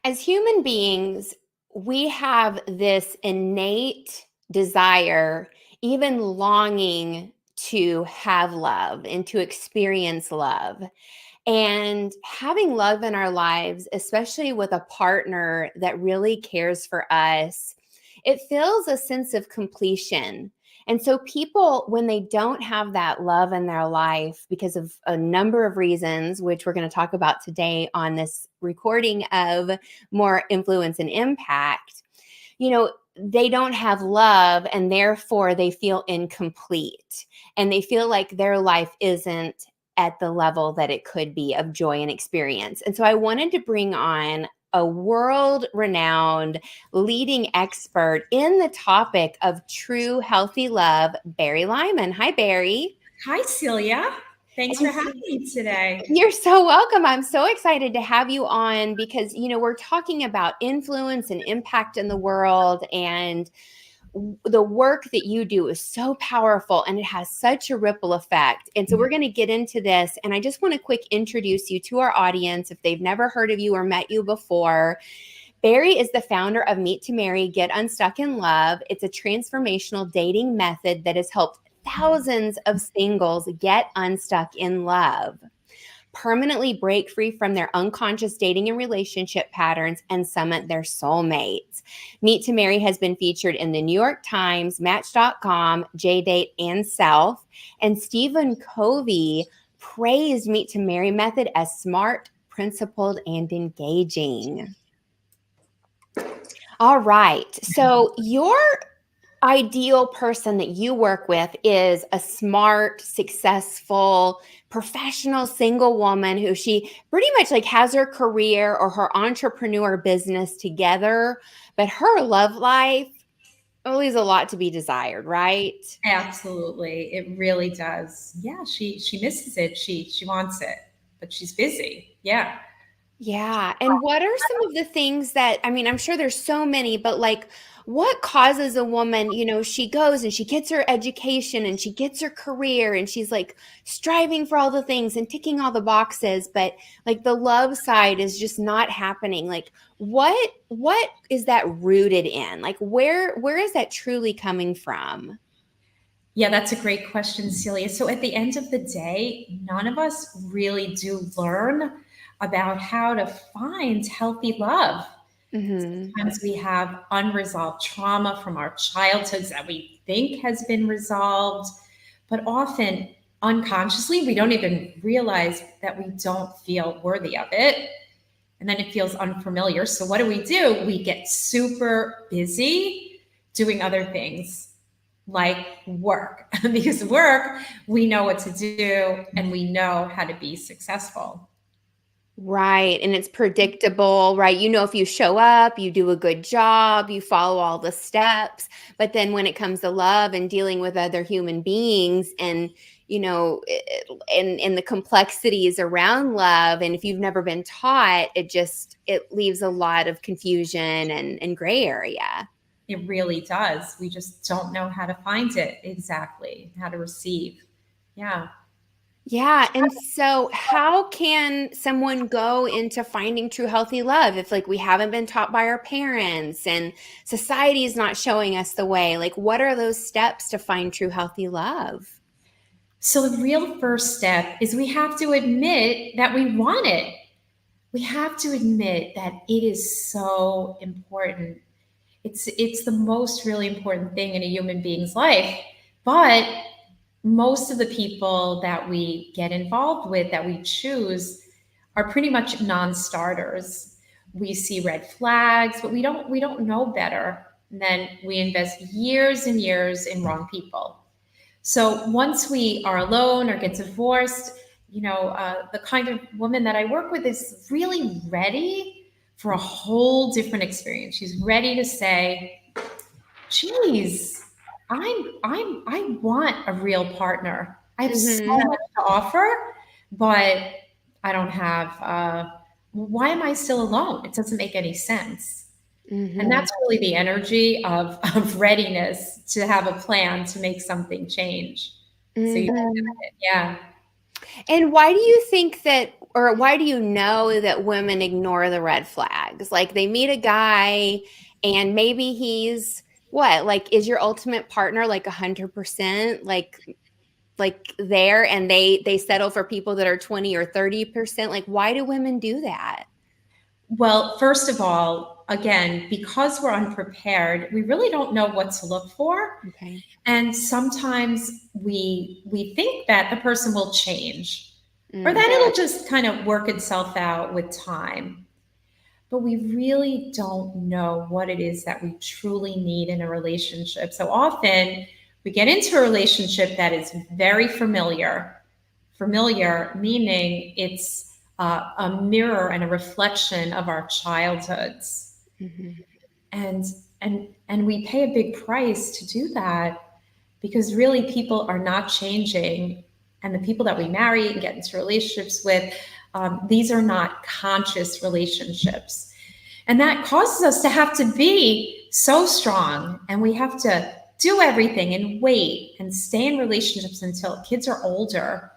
As human beings, we have this innate desire, even longing to have love and to experience love. And having love in our lives, especially with a partner that really cares for us, it feels a sense of completion. And so, people, when they don't have that love in their life because of a number of reasons, which we're going to talk about today on this recording of More Influence and Impact, they don't have love and therefore they feel incomplete and they feel like their life isn't at the level that it could be of joy and experience. And so I wanted to bring on a world renowned leading expert in the topic of true healthy love, Bari Lyman. Hi, Bari. Hi, Celia. Thanks for having me today. You're so welcome. I'm so excited to have you on because, we're talking about influence and impact in the world, and the work that you do is so powerful and it has such a ripple effect. And so we're going to get into this. And I just want to quick introduce you to our audience if they've never heard of you or met you before. Bari is the founder of Meet to Marry, Get Unstuck in Love. It's a transformational dating method that has helped thousands of singles get unstuck in love, permanently break free from their unconscious dating and relationship patterns, and summit their soulmates. Meet to Marry has been featured in the New York Times, Match.com, JDate, and Self. And Stephen Covey praised Meet to Marry method as smart, principled, and engaging. All right. So your ideal person that you work with is a smart, successful, professional single woman who she pretty much like has her career or her entrepreneur business together, but her love life leaves a lot to be desired, right? Absolutely. It really does. Yeah, she misses it. She wants it, but she's busy. Yeah. Yeah. And what are some of the things that, I'm sure there's so many, but like what causes a woman, she goes and she gets her education and she gets her career and she's like striving for all the things and ticking all the boxes, but like the love side is just not happening. Like what is that rooted in? Like where is that truly coming from? Yeah, that's a great question, Celia. So at the end of the day, none of us really do learn about how to find healthy love. Mhm. Sometimes we have unresolved trauma from our childhoods that we think has been resolved, but often unconsciously, we don't even realize that we don't feel worthy of it. And then it feels unfamiliar. So, what do? We get super busy doing other things like work, because work, we know what to do and we know how to be successful. Right. And it's predictable, right? If you show up, you do a good job, you follow all the steps. But then when it comes to love and dealing with other human beings and, and the complexities around love, and if you've never been taught, it leaves a lot of confusion and gray area. It really does. We just don't know how to find it exactly, how to receive. Yeah. Yeah. And so how can someone go into finding true healthy love if like we haven't been taught by our parents and society is not showing us the way? Like what are those steps to find true healthy love? So the real first step is we have to admit that we want it. We have to admit that it is so important. It's the most really important thing in a human being's life. But most of the people that we get involved with, that we choose, are pretty much non-starters. We see red flags, but we don't know better. And then we invest years and years in wrong people. So once we are alone or get divorced, the kind of woman that I work with is really ready for a whole different experience. She's ready to say, geez, I want a real partner. I have so Mm-hmm. much to offer, but I don't have, why am I still alone? It doesn't make any sense. And Mm-hmm. that's really the energy of readiness to have a plan to make something change. So you, Mm-hmm. yeah. And why do you think that or why do you know that women ignore the red flags? Like they meet a guy and maybe he's what? Like is your ultimate partner like 100% like there, and they settle for people that are 20 or 30%? Like why do women do that? Well, first of all, again, because we're unprepared, we really don't know what to look for. Okay. And sometimes we think that the person will change or Mm, that it'll just kind of work itself out with time. But we really don't know what it is that we truly need in a relationship. So often we get into a relationship that is very familiar. Familiar meaning it's a mirror and a reflection of our childhoods, mhm, and and we pay a big price to do that because really people are not changing, and the people that we marry and get into relationships with, these are not conscious relationships, and that causes us to have to be so strong, and we have to do everything and wait and stay in relationships until kids are older,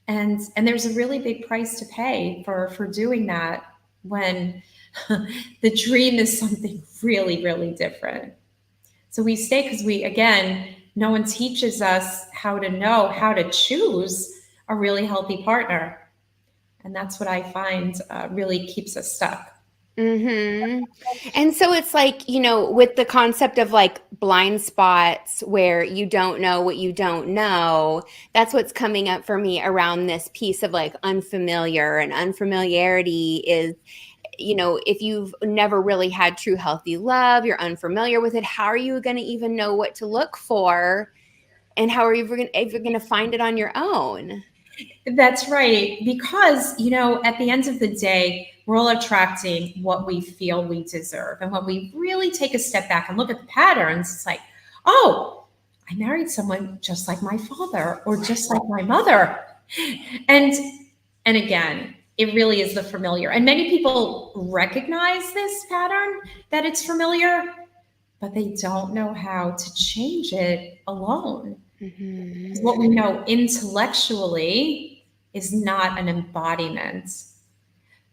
and there's a really big price to pay for doing that when the dream is something really really different. So we stay because we, again, no one teaches us how to know how to choose a really healthy partner. And that's what I find really keeps us stuck. mhm. And so it's like, with the concept of like blind spots where you don't know what you don't know, that's what's coming up for me around this piece of like unfamiliar. And unfamiliarity is, if you've never really had true healthy love, you're unfamiliar with it, how are you going to even know what to look for? And how are you ever going to find it on your own? That's right. Because, at the end of the day, we're all attracting what we feel we deserve. And when we really take a step back and look at the patterns, it's like, oh, I married someone just like my father or just like my mother. And and again, it really is the familiar. And many people recognize this pattern that it's familiar, but they don't know how to change it alone. Mhm. What we know intellectually is not an embodiment.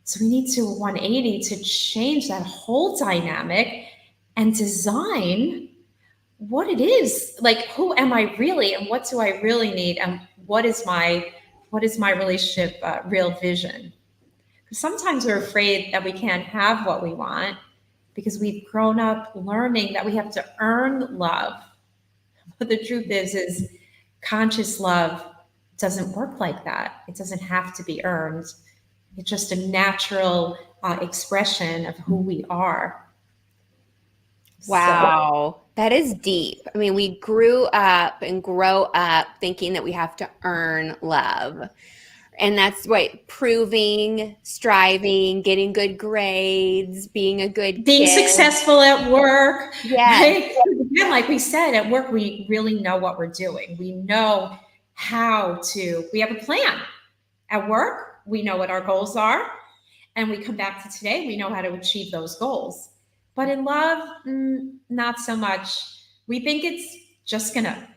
So we need to 180 to change that whole dynamic and design what it is. Like, who am I really, and what do I really need, and what is my relationship real vision? Because sometimes we're afraid that we can't have what we want because we've grown up learning that we have to earn love. But the truth is conscious love doesn't work like that. It doesn't have to be earned. It's just a natural expression of who we are. So Wow, that is deep. I mean, we grew up and grow up thinking that we have to earn love. And that's what proving, striving, getting good grades, being a good being kid. successful at work, Yes. right? Again, like we said, at work, we really know what we're doing. We know we have a plan. At work, we know what our goals are. And we come back to today, we know how to achieve those goals. But in love, not so much. We think it's just gonna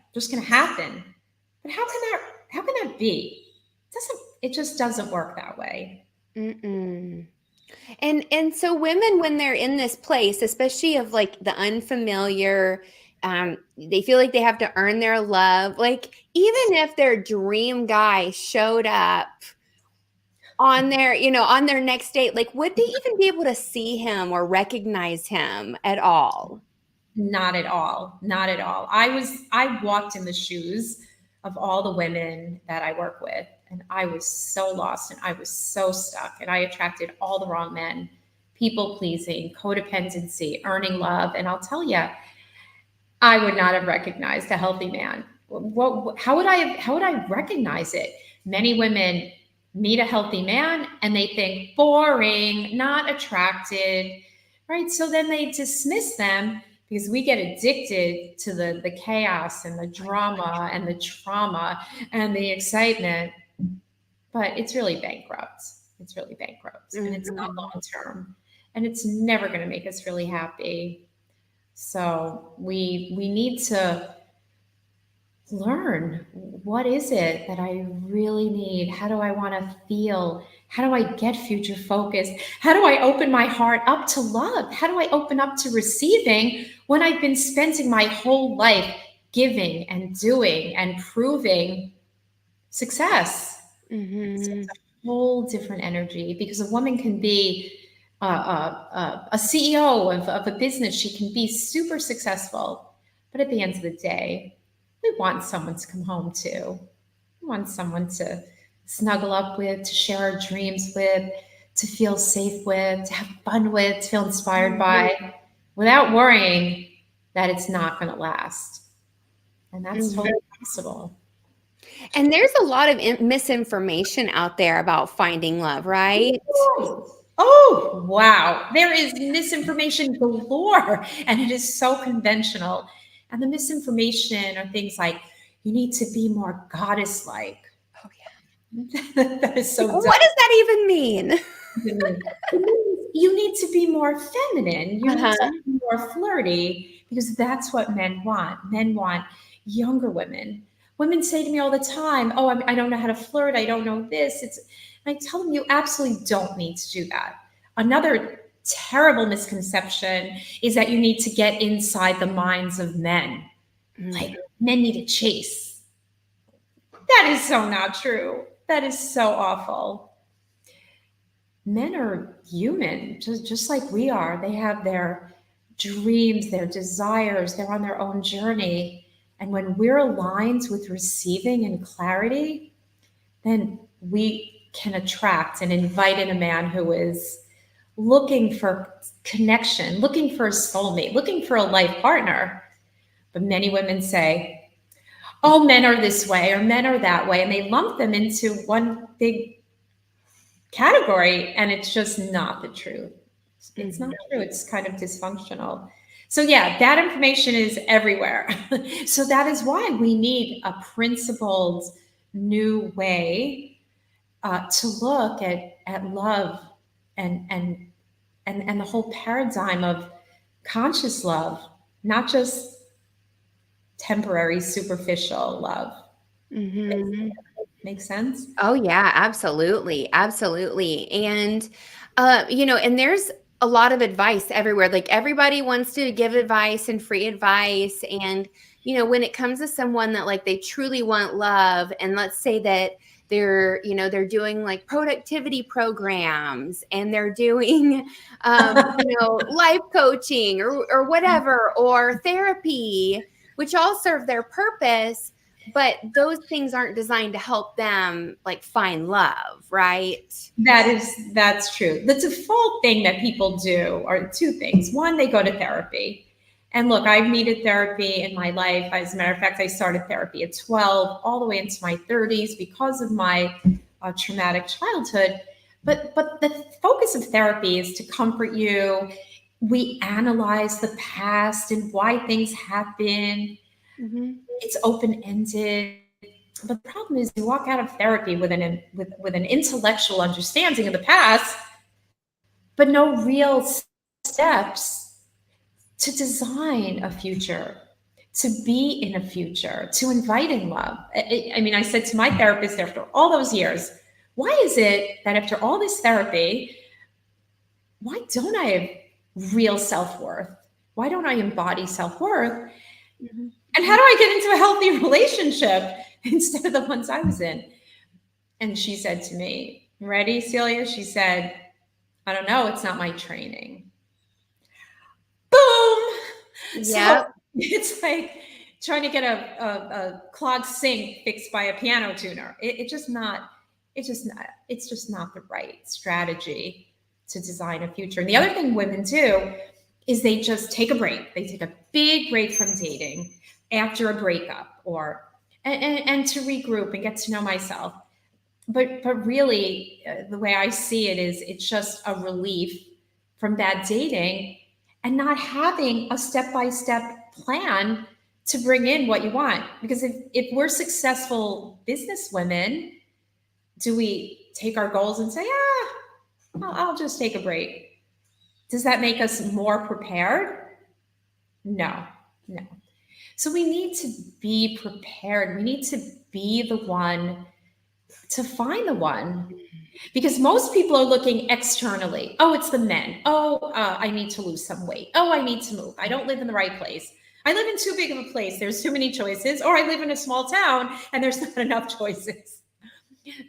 happen. But how can that be? It just doesn't work that way. Mm-mm. And so women, when they're in this place, especially of like the unfamiliar, they feel like they have to earn their love. Like even if their dream guy showed up on their next date, like would they even be able to see him or recognize him at all? Not at all. Not at all. I walked in the shoes of all the women that I work with, and I was so lost and I was so stuck, and I attracted all the wrong men. People pleasing, codependency, earning love, and I'll tell you, I would not have recognized a healthy man. How would I recognize it? Many women meet a healthy man and they think boring, not attracted, right? So then they dismiss them because we get addicted to the chaos and the drama and the trauma and the excitement. But it's really bankrupt. It's really bankrupt, and it's not Mhm. long term, and it's never going to make us really happy. So we need to learn, what is it that I really need? How do I want to feel? How do I get future focused? How do I open my heart up to love? How do I open up to receiving when I've been spending my whole life giving and doing and proving success? It's Mm-hmm. a whole different energy, because a woman can be a CEO of a business. She can be super successful. But at the end of the day, we want someone to come home to. We want someone to snuggle up with, to share our dreams with, to feel safe with, to have fun with, to feel inspired by, without worrying that it's not going to last. And that's Mm-hmm. totally possible. And there's a lot of misinformation out there about finding love, right? Oh, wow. There is misinformation galore, and it is so conventional. And the misinformation are things like, you need to be more goddess like. Oh, That is yeah. so dumb. What does that even mean? It means you need to be more feminine. You need to Uh-huh. be more flirty, because that's what men want. Men want younger women. Women say to me all the time, "Oh, I don't know how to flirt. I don't know this." And I tell them, you absolutely don't need to do that. Another terrible misconception is that you need to get inside the minds of men. Mm. Like, men need to chase. That is so not true. That is so awful. Men are human, just like we are. They have their dreams, their desires, they're on their own journey. And when we're aligned with receiving and clarity, then we can attract and invite in a man who is looking for connection, looking for a soulmate, looking for a life partner. But many women say, "Oh, men are this way or men are that way," and they lump them into one big category, and it's just not the truth. It's not Mhm. true. It's kind of dysfunctional. So yeah, that information is everywhere. So that is why we need a principled new way to look at love and and the whole paradigm of conscious love, not just temporary superficial love. Makes, Mhm. makes sense? Oh yeah, absolutely. Absolutely. And and there's a lot of advice everywhere. Like everybody wants to give advice and free advice and when it comes to someone that like they truly want love and let's say that they're doing like productivity programs and they're doing life coaching or whatever or therapy, which all serve their purpose, but those things aren't designed to help them like find love, right? That's true. The default thing that people do are two things. One, they go to therapy. And look, I've needed therapy in my life. As a matter of fact, I started therapy at 12, all the way into my 30s because of my traumatic childhood. But the focus of therapy is to comfort you. We analyze the past and why things happen. Mhm. It's open ended. But the problem is, you walk out of therapy with an intellectual understanding of the past, but no real steps to design a future, to be in a future, to invite in love. I mean, I said to my therapist after all those years, why is it that after all this therapy, why don't I have real self worth? Why don't I embody self worth? Mhm. And how do I get into a healthy relationship instead of the ones I was in? And she said to me, "Ready, Celia?" She said, "I don't know. It's not my training." Boom. So Yep. it's like trying to get a clogged sink fixed by a piano tuner. It's just not the right strategy to design a future. And the other thing women do is they just take a break. They take a big break from dating after a breakup and to regroup and get to know myself. But really, the way I see it is, it's just a relief from bad dating and not having a step by step plan to bring in what you want. Because if we're successful business women, do we take our goals and say, I'll just take a break? Does that make us more prepared? No, no. So we need to be prepared. We need to be the one to find the one. Because most people are looking externally. Oh, it's the men. Oh, I need to lose some weight. Oh, I need to move. I don't live in the right place. I live in too big of a place. There's too many choices. Or I live in a small town and there's not enough choices.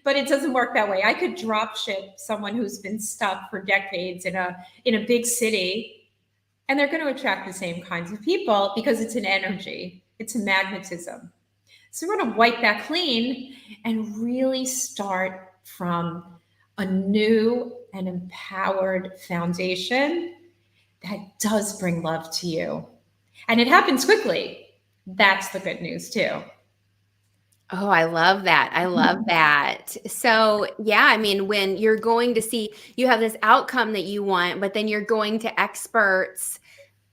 But it doesn't work that way. I could drop ship someone who's been stuck for decades in a big city, and they're going to attract the same kinds of people because it's an energy. It's a magnetism. So we're going to wipe that clean and really start from a new and empowered foundation that does bring love to you. And it happens quickly. That's the good news, too. Oh, I love that. I love that. So, yeah, I mean, when you're going to see, you have this outcome that you want, but then you're going to experts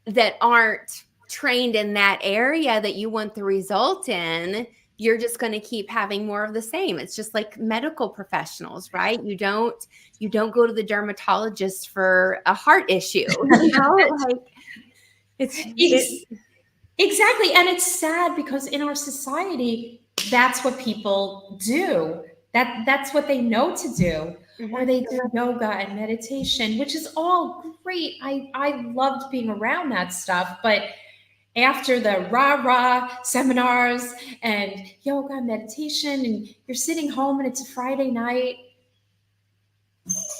that aren't trained in that area that you want the result in, you're just going to keep having more of the same. It's just like medical professionals, right? You don't go to the dermatologist for a heart issue. Like it's Exactly. And it's sad because in our society, that's what people do. That's what they know to do. Or they do yoga and meditation, which is all great. I loved being around that stuff. But after the rah-rah seminars and yoga and meditation, and you're sitting home and it's a Friday night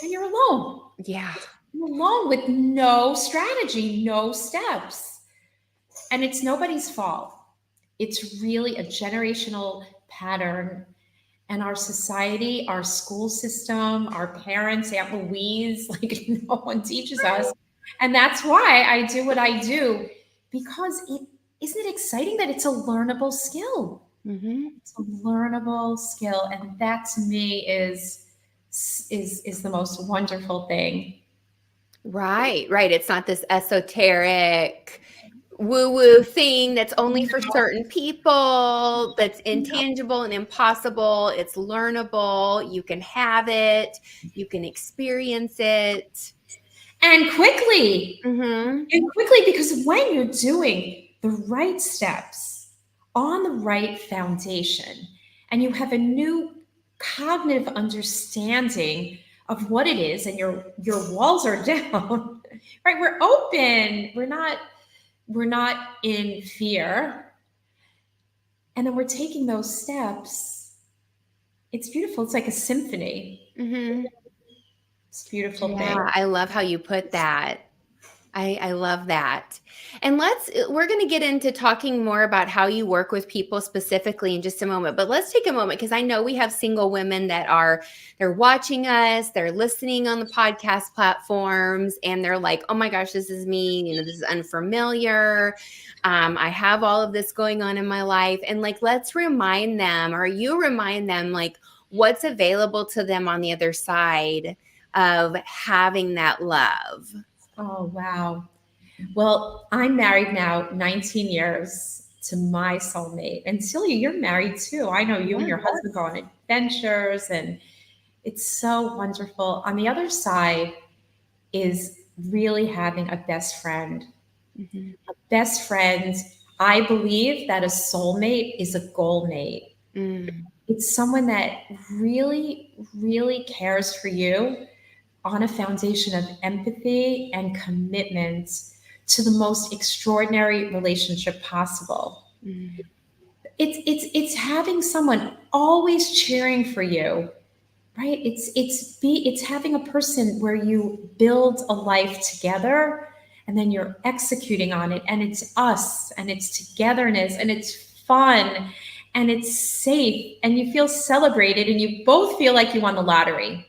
and you're alone. yeah. You're alone with no strategy, no steps. And it's nobody's fault. It's really a generational pattern. And our society, our school system, our parents, Aunt Louise, like no one teaches us. And that's why I do what I do, because isn't it exciting that it's a learnable skill? It's a learnable skill. And that to me is the most wonderful thing. Right. It's not this esoteric woo-woo thing that's only for certain people, that's intangible and impossible. It's learnable. You can have it. You can experience it. And quickly. Mm-hmm. And quickly, because when you're doing the right steps on the right foundation and you have a new cognitive understanding of what it is and your walls are down, right? We're open. We're not in fear. And then we're taking those steps. It's beautiful. It's like a symphony. It's a beautiful thing. Yeah, I love how you put that. I love that. And we're going to get into talking more about how you work with people specifically in just a moment, but let's take a moment because I know we have single women they're watching us, they're listening on the podcast platforms, and they're like, oh my gosh, this is me. This is unfamiliar. I have all of this going on in my life. And like, let's remind them, or you remind them, like what's available to them on the other side of having that love. Oh, wow. Well, I'm married now 19 years to my soulmate. And Celia, you're married too. I know you and your husband go on adventures, and it's so wonderful. On the other side is really having a best friend. A best friend, I believe that a soulmate is a goal mate. It's someone that really, really cares for you on a foundation of empathy and commitment to the most extraordinary relationship possible. It's having someone always cheering for you, right? It's having a person where you build a life together and then you're executing on it, and it's us and it's togetherness and it's fun and it's safe and you feel celebrated and you both feel like you won the lottery.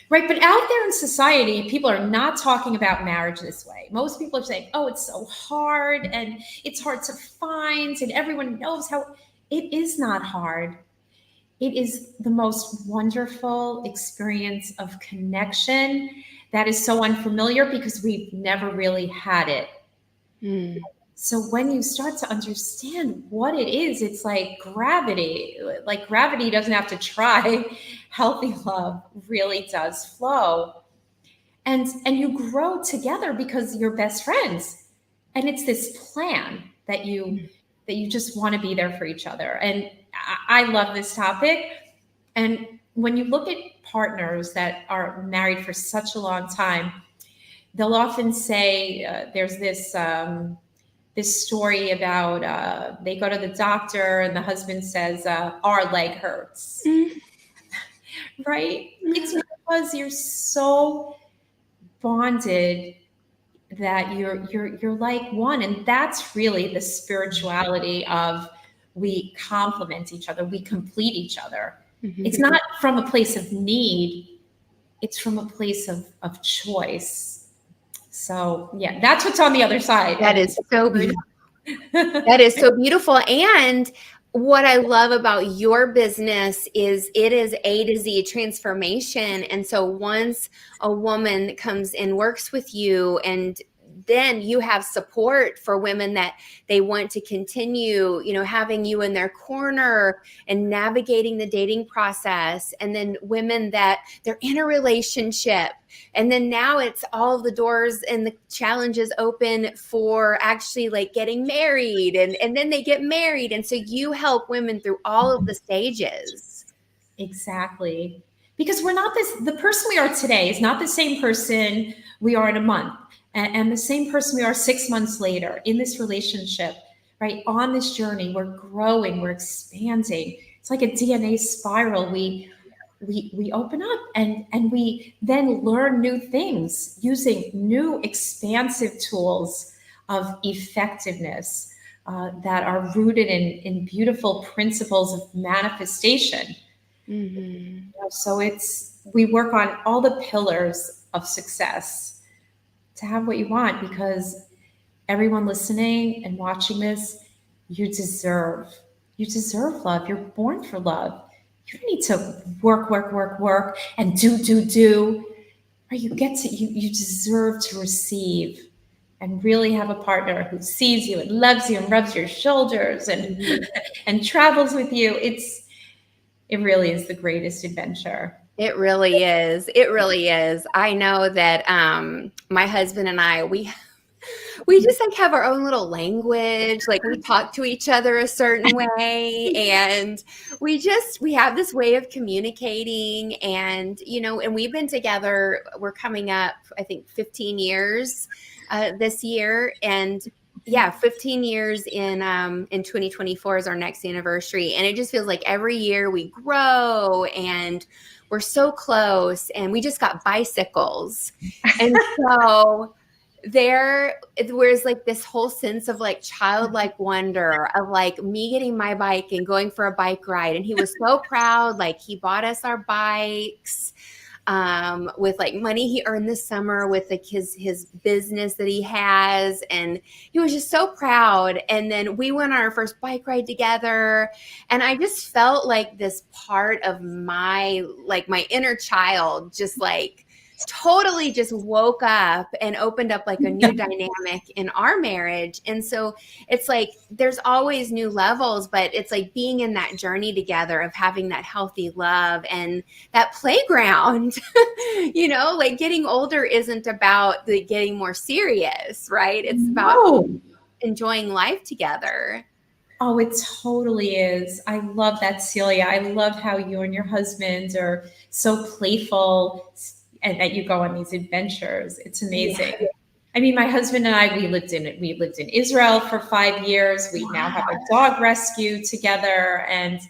Right. But out there in society, people are not talking about marriage this way. Most people are saying, oh, it's so hard and it's hard to find, and everyone knows how. It is not hard. It is the most wonderful experience of connection that is so unfamiliar because we've never really had it. So when you start to understand what it is, it's like gravity. Like gravity doesn't have to try. Healthy love really does flow. And you grow together because you're best friends. And it's this plan. that you just want to be there for each other. And I love this topic. And when you look at partners that are married for such a long time, they'll often say there's this story about they go to the doctor and the husband says our leg hurts, right? It's because you're so bonded that you're like one, and that's really the spirituality of we complement each other, we complete each other. It's not from a place of need, it's from a place of choice. So yeah, that's what's on the other side. That is so beautiful. That is so beautiful. And what I love about your business is it is A to Z transformation. And so once a woman comes and works with you, and then you have support for women that they want to continue, having you in their corner and navigating the dating process. And then women that they're in a relationship. And then now it's all of the doors and the challenges open for actually like getting married, and then they get married. And so you help women through all of the stages. Exactly. Because the person we are today is not the same person we are in a month, and the same person we are 6 months later in this relationship, right? On this journey, we're growing, we're expanding. It's like a DNA spiral. We open up and we then learn new things using new expansive tools of effectiveness that are rooted in beautiful principles of manifestation. So we work on all the pillars of success to have what you want, because everyone listening and watching this, you deserve love. You're born for love. You don't need to work and do. Right? You deserve to receive and really have a partner who sees you and loves you and rubs your shoulders and and travels with you. It really is the greatest adventure. It really is. It really is. I know that my husband and I, we just like have our own little language. Like we talk to each other a certain way, and we have this way of communicating. And and we've been together, we're coming up, I think, 15 years this year. And yeah, 15 years in 2024 is our next anniversary. And it just feels like every year we grow and we're so close, and we just got bicycles. And so there's like this whole sense of like childlike wonder of like me getting my bike and going for a bike ride. And he was so proud. Like he bought us our bikes with like money he earned this summer with like his business that he has. And he was just so proud. And then we went on our first bike ride together. And I just felt like this part of my inner child just like totally just woke up and opened up like a new dynamic in our marriage. And so it's like there's always new levels, but it's like being in that journey together of having that healthy love and that playground. Like getting older isn't about the getting more serious, right? It's about enjoying life together. Oh, it totally is. I love that, Celia. I love how you and your husband are so playful and that you go on these adventures. It's amazing. Yeah. I mean, my husband and I, we lived in Israel for 5 years. We now have a dog rescue together. And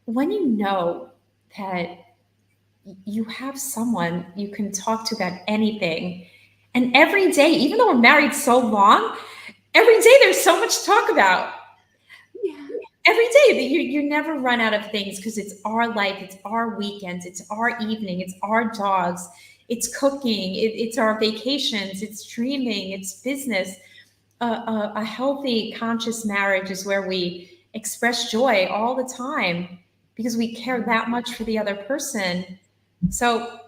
when you know that you have someone you can talk to about anything, and every day, even though we're married so long, every day there's so much to talk about. Yeah. Every day that you never run out of things, because it's our life, it's our weekends, it's our evening, it's our dogs, it's cooking, it's our vacations, it's dreaming, it's business. A healthy, conscious marriage is where we express joy all the time because we care that much for the other person. So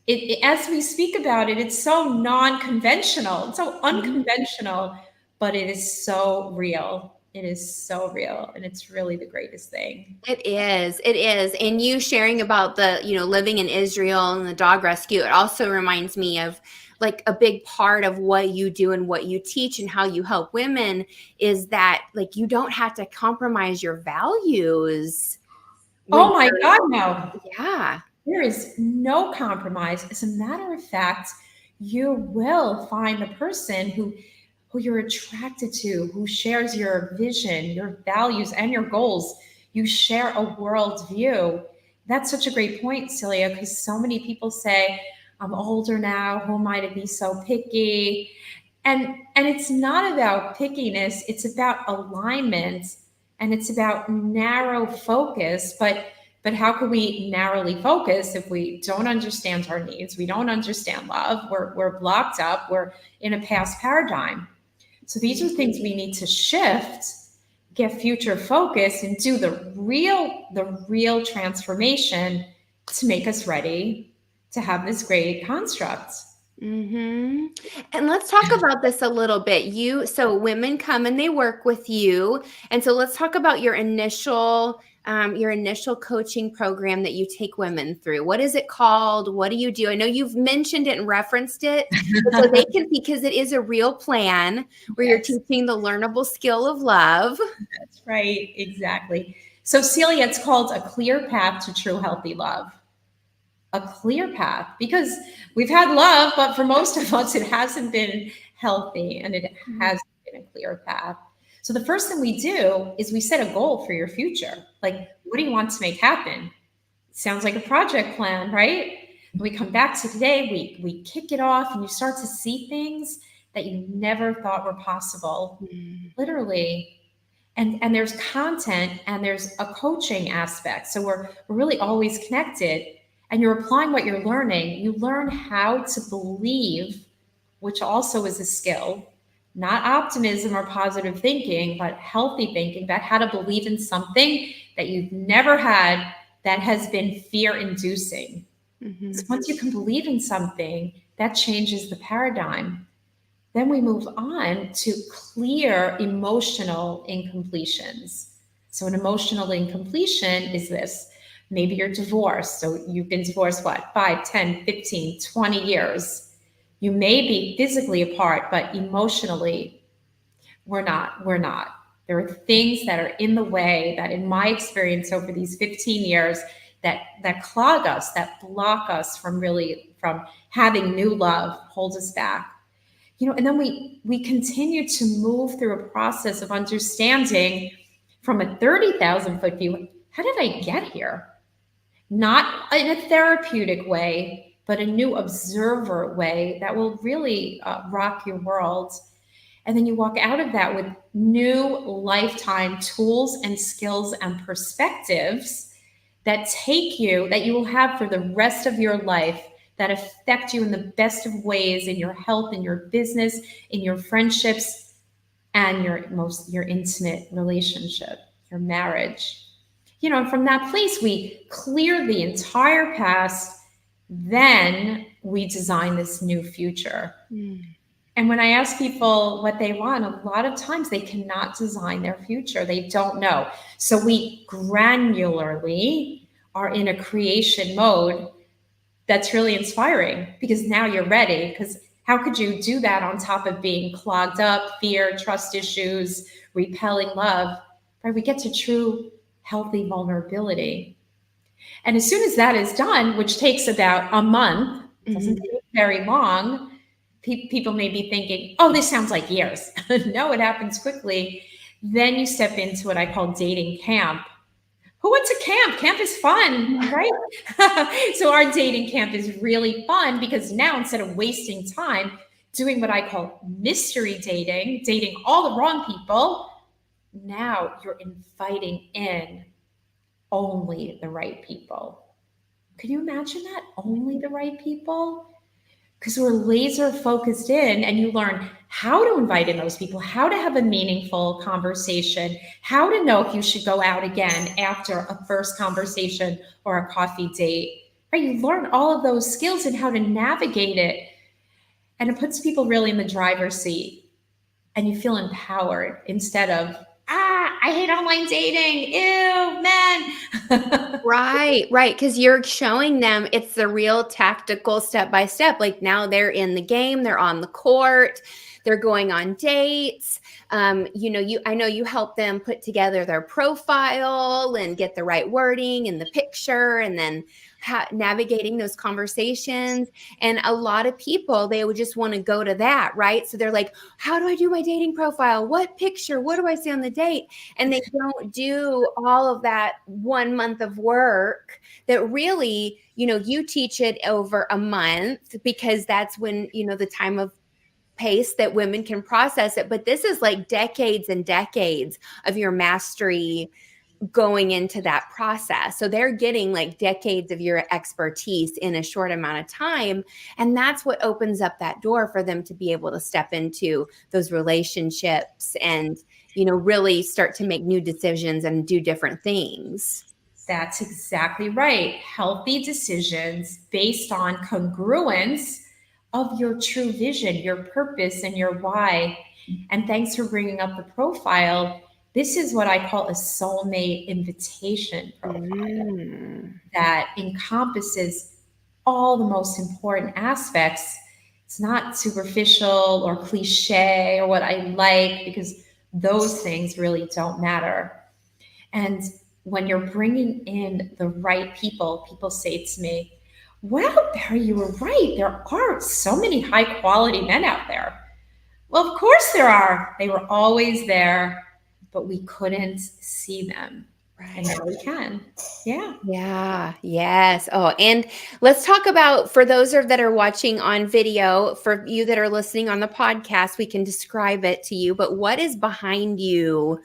as we speak about it, it's so non-conventional, it's so unconventional, but it is so real. It is so real, and it's really the greatest thing. It is. It is. And you sharing about the, living in Israel and the dog rescue, it also reminds me of like a big part of what you do and what you teach and how you help women is that like you don't have to compromise your values when Oh my God, no. yeah. There is no compromise. As a matter of fact, you will find the person who you're attracted to, who shares your vision, your values, and your goals. You share a worldview. That's such a great point, Celia, because so many people say, I'm older now. Who am I to be so picky? And it's not about pickiness, it's about alignment, and it's about narrow focus. But how could we narrowly focus if we don't understand our needs? We don't understand love. We're blocked up. We're in a past paradigm. So these are things we need to shift, get future focus, and do the real transformation to make us ready to have this great construct. And let's talk about this a little bit. So women come and they work with you. And so let's talk about your initial coaching program that you take women through. What is it called? What do you do? I know you've mentioned it and referenced it, but so they can, because it is a real plan where you're Yes. teaching the learnable skill of love. That's right, exactly. So, Celia, it's called A Clear Path to True Healthy Love. A clear path, because we've had love, but for most of us, it hasn't been healthy and it hasn't been a clear path. So, the first thing we do is we set a goal for your future. Like, what do you want to make happen? Sounds like a project plan, right? We come back to today, we kick it off, and you start to see things that you never thought were possible, literally. And there's content and there's a coaching aspect. So we're really always connected. And you're applying what you're learning. You learn how to believe, which also is a skill, not optimism or positive thinking, but healthy thinking about how to believe in something that you've never had that has been fear inducing. So once you can believe in something, that changes the paradigm. Then we move on to clear emotional incompletions. So, an emotional incompletion is this: maybe you're divorced. So, you've been divorced, what, 5, 10, 15, 20 years. You may be physically apart, but emotionally, we're not. We're not. There are things that are in the way that, in my experience over these 15 years, that clog us, that block us from having new love, hold us back. And then we continue to move through a process of understanding from a 30,000-foot view. How did I get here? Not in a therapeutic way, but a new observer way that will really rock your world. And then you walk out of that with new lifetime tools and skills and perspectives that you will have for the rest of your life, that affect you in the best of ways, in your health, in your business, in your friendships, and your intimate relationship, your marriage. From that place, we clear the entire past, then we design this new future. And when I ask people what they want, a lot of times they cannot design their future. They don't know. So we granularly are in a creation mode that's really inspiring, because now you're ready. Because how could you do that on top of being clogged up, fear, trust issues, repelling love? Right? We get to true healthy vulnerability. And as soon as that is done, which takes about a month, doesn't take very long, people may be thinking, oh, this sounds like years. No, it happens quickly. Then you step into what I call dating camp. Who went to camp? Camp is fun, right? So our dating camp is really fun, because now, instead of wasting time doing what I call mystery dating all the wrong people, now you're inviting in only the right people. Can you imagine that? Only the right people? Because we're laser focused in, and you learn how to invite in those people, how to have a meaningful conversation, how to know if you should go out again after a first conversation or a coffee date, right? You learn all of those skills and how to navigate it. And it puts people really in the driver's seat, and you feel empowered instead of I hate online dating. Ew, men. Right, right. Because you're showing them it's the real tactical step by step. Like now they're in the game, they're on the court, they're going on dates. I know you help them put together their profile and get the right wording and the picture, and then navigating those conversations. And a lot of people, they would just want to go to that, right? So they're like, how do I do my dating profile? What picture? What do I say on the date? And they don't do all of that 1 month of work that really, you teach it over a month because that's when, the time of pace that women can process it. But this is like decades and decades of your mastery going into that process. So they're getting like decades of your expertise in a short amount of time. And that's what opens up that door for them to be able to step into those relationships and, really start to make new decisions and do different things. That's exactly right. Healthy decisions based on congruence of your true vision, your purpose, and your why. And thanks for bringing up the profile. This is what I call a soulmate invitation profile that encompasses all the most important aspects. It's not superficial or cliche or what I like, because those things really don't matter. And when you're bringing in the right people, people say to me, "Well, Barry, you were right. There are so many high quality men out there." Well, of course there are. They were always there, but we couldn't see them. Right. And now we can. Yeah. Yeah. Yes. Oh, and let's talk about, for those that are watching on video, for you that are listening on the podcast, we can describe it to you, but what is behind you?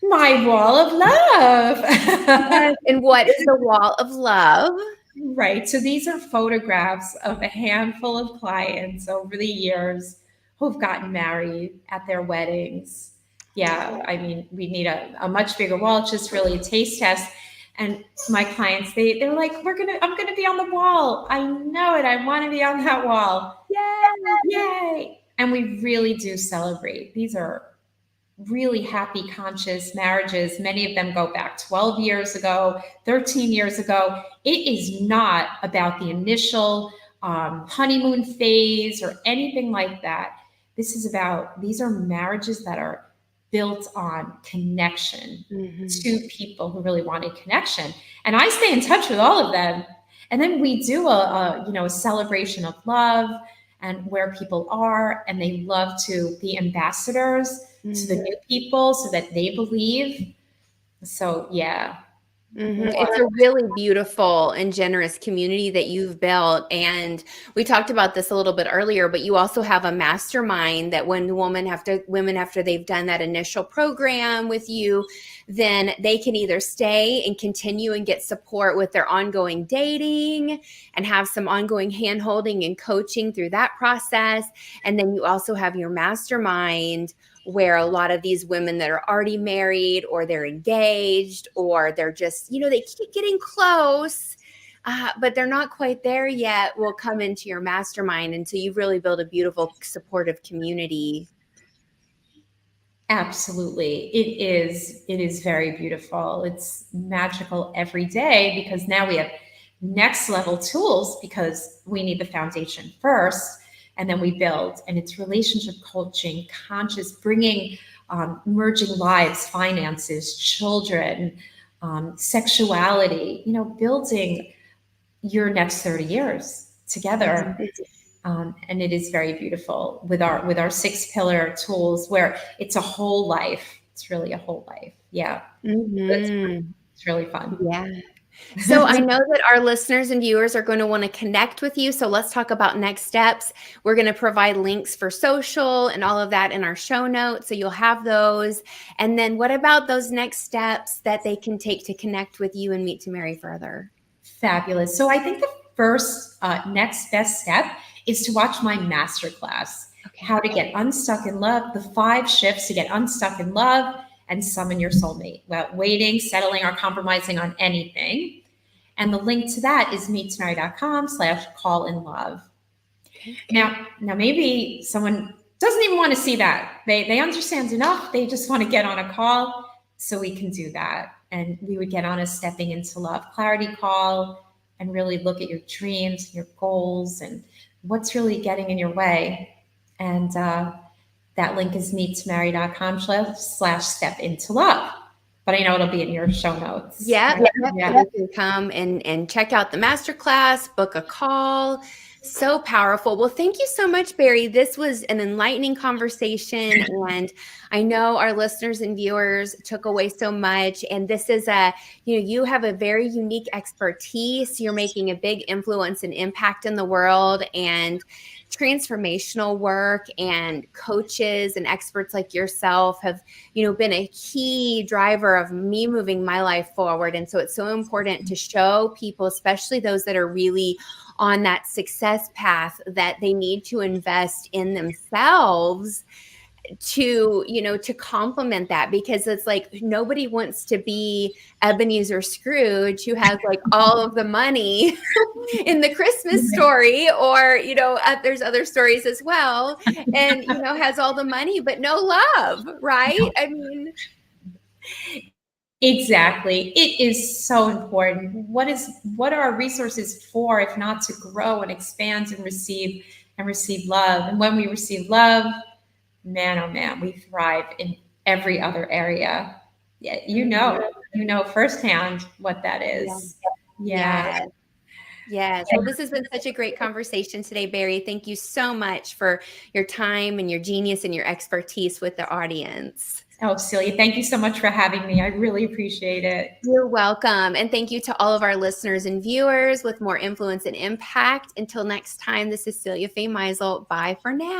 My wall of love. Yes. And what is the wall of love? Right. So these are photographs of a handful of clients over the years who've gotten married at their weddings. Yeah, I mean, we need a much bigger wall. It's just really a taste test. And my clients, they're like, I'm gonna be on the wall. I know it. I want to be on that wall. Yay. Yay. And we really do celebrate. These are really happy, conscious marriages. Many of them go back 12 years ago, 13 years ago. It is not about the initial honeymoon phase or anything like that. These are marriages that are built on connection, to people who really wanted connection. And I stay in touch with all of them. And then we do a celebration of love and where people are, and they love to be ambassadors to the new people so that they believe. So yeah. It's a really beautiful and generous community that you've built. And we talked about this a little bit earlier, but you also have a mastermind that when women after they've done that initial program with you, then they can either stay and continue and get support with their ongoing dating and have some ongoing hand holding and coaching through that process. And then you also have your mastermind where a lot of these women that are already married or they're engaged or they're just, they keep getting close, but they're not quite there yet, will come into your mastermind. And so you've really built a beautiful, supportive community. Absolutely. It is very beautiful. It's magical every day because now we have next level tools because we need the foundation first. And then we build, and it's relationship coaching, conscious, bringing, merging lives, finances, children, sexuality, building your next 30 years together. And it is very beautiful with our 6-pillar tools where it's a whole life. It's really a whole life. Yeah. It's really fun. Yeah. So I know that our listeners and viewers are going to want to connect with you. So let's talk about next steps. We're going to provide links for social and all of that in our show notes. So you'll have those. And then what about those next steps that they can take to connect with you and Meet to Marry further? Fabulous. So I think the first next best step is to watch my masterclass, How to Get Unstuck in Love, the 5 shifts to get unstuck in love and summon your soulmate without waiting, settling, or compromising on anything. And the link to that is meettomarry.com/callinlove. Now maybe someone doesn't even want to see that. They understand enough. They just want to get on a call, so we can do that. And we would get on a stepping into love clarity call and really look at your dreams and your goals and what's really getting in your way. And that link is meettomary.com/step into love. But I know it'll be in your show notes. Yeah, Yeah. you can come and check out the masterclass, book a call. So powerful. Well, thank you so much, Bari. This was an enlightening conversation, and I know our listeners and viewers took away so much. And this is you have a very unique expertise. You're making a big influence and impact in the world, and transformational work and coaches and experts like yourself have been a key driver of me moving my life forward. And so it's so important to show people, especially those that are really on that success path, that they need to invest in themselves to complement that, because it's like nobody wants to be Ebenezer Scrooge, who has like all of the money in the Christmas story, or there's other stories as well, and has all the money but no love, right? I mean, exactly. It is so important. What are our resources for if not to grow and expand and receive love? And when we receive love, man, oh man, we thrive in every other area. Yeah, you know firsthand what that is. Yeah. Yes. Well, this has been such a great conversation today, Bari. Thank you so much for your time and your genius and your expertise with the audience. Oh, Celia, thank you so much for having me. I really appreciate it. You're welcome. And thank you to all of our listeners and viewers with more influence and impact. Until next time, this is Celia Faye Meisel. Bye for now.